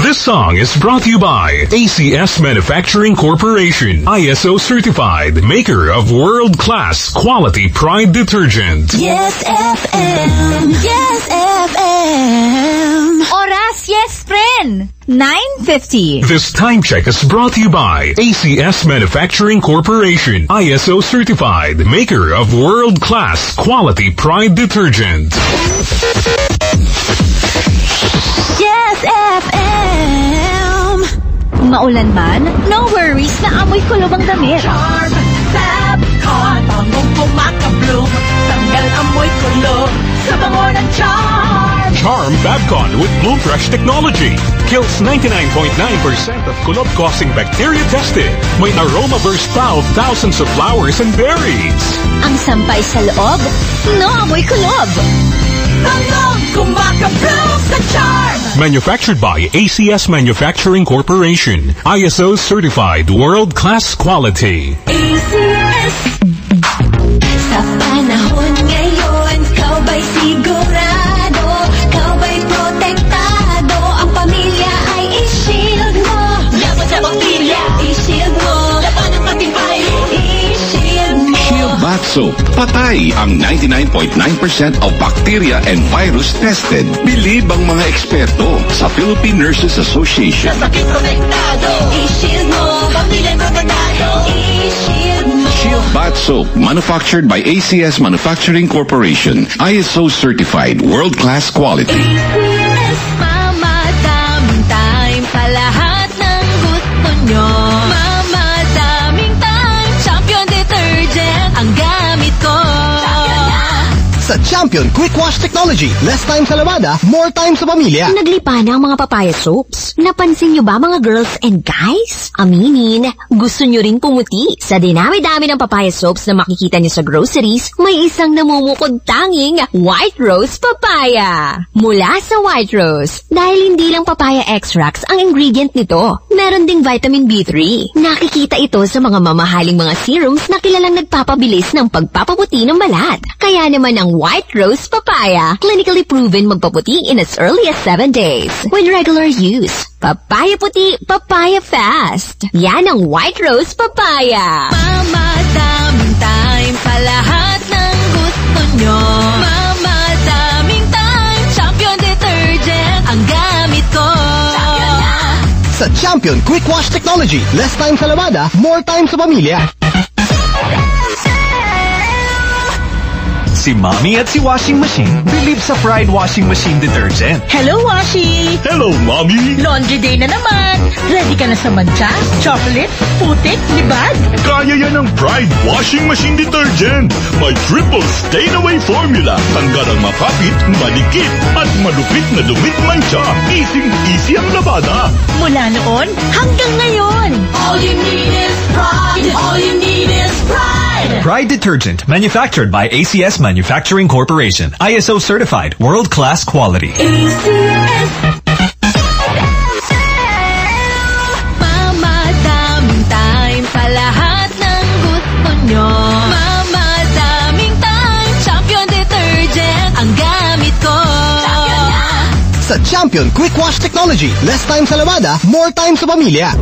This song is brought to you by ACS Manufacturing Corporation, ISO certified, maker of world-class quality Pride detergent. Yes FM, Yes FM. Oras, yes, friend. 9:50. This time check is brought to you by ACS Manufacturing Corporation, ISO certified, maker of world-class quality Pride detergent. Yes FM. Maulan man, no worries na amoy kulob ang damit. Charm, Fabcon, bangong kumakabloom. Tanggal amoy kulob sa bango ng Charm. Charm Fabcon with Bloom Fresh technology. Kills 99.9% of kulob-causing bacteria tested. May aroma burst pa of thousands of flowers and berries. Ang sampay sa loob, no amoy kulob. Bangong kumakabloom sa Charm. Manufactured by ACS Manufacturing Corporation, ISO certified, world-class quality. ACS. Sa panahon ngayon, kau ba'y sigurado? Kau ba'y protektado? Ang pamilya ay i-shield mo. Laban sa bakterya, i-shield mo. Laban ng matibay, i-shield mo. Shield Bath Soap. Patay ang 99.9% of bacteria and virus tested. Believe ang mga eksperto sa Philippine Nurses Association. Sa sakit protektado, i-shield mo. Pamilya protektado, i-shield mo. Shield Bath Soap, manufactured by ACS Manufacturing Corporation. ISO certified, world-class quality. ACS, Mama, daming time sa lahat ng gusto nyo. Mama, daming time, champion detergent ang gamit ko. Sa Champion Quick Wash Technology, less time sa lavada, more time sa pamilya. Naglipa na ang mga papaya soaps. Napansin nyo ba mga girls and guys? Aminin, gusto nyo rin pumuti. Sa dinami-dami ng papaya soaps na makikita nyo sa groceries, may isang namumukod tanging White Rose Papaya. Mula sa White Rose, dahil hindi lang papaya extracts ang ingredient nito, meron ding vitamin B3. Nakikita ito sa mga mamahaling mga serums na kilalang nagpapabilis ng pagpapaputi ng balat. Kaya naman ang White Rose Papaya, clinically proven magpaputi in as early as 7 days. With regular use, papaya puti, papaya fast. Yan ang White Rose Papaya. Mama, daming time sa lahat ng gusto nyo. Mama, daming time, champion detergent ang gamit ko. Sa Champion Quick Wash Technology, less time sa lavada, more time sa pamilya. Si Mommy at si Washing Machine believe sa Pride Washing Machine Detergent. Hello, Washi! Hello, Mommy! Laundry day na naman! Ready ka na sa mancha, chocolate, putik, libag? Kaya yan ang Pride Washing Machine Detergent. May triple stain-away formula. Tanggal ang makapit, malikit, at malupit na dumit mancha. Easy ang labada. Mula noon hanggang ngayon. All you need is pride. All you need is pride. Pride Detergent, manufactured by ACS Manufacturing Corporation. ISO certified, world-class quality. ACS. Mama, daming time sa lahat ng gusto nyo. Mama, daming time, champion detergent ang gamit ko. Sa Champion Quick Wash Technology, less time sa lavada, more time sa pamilya.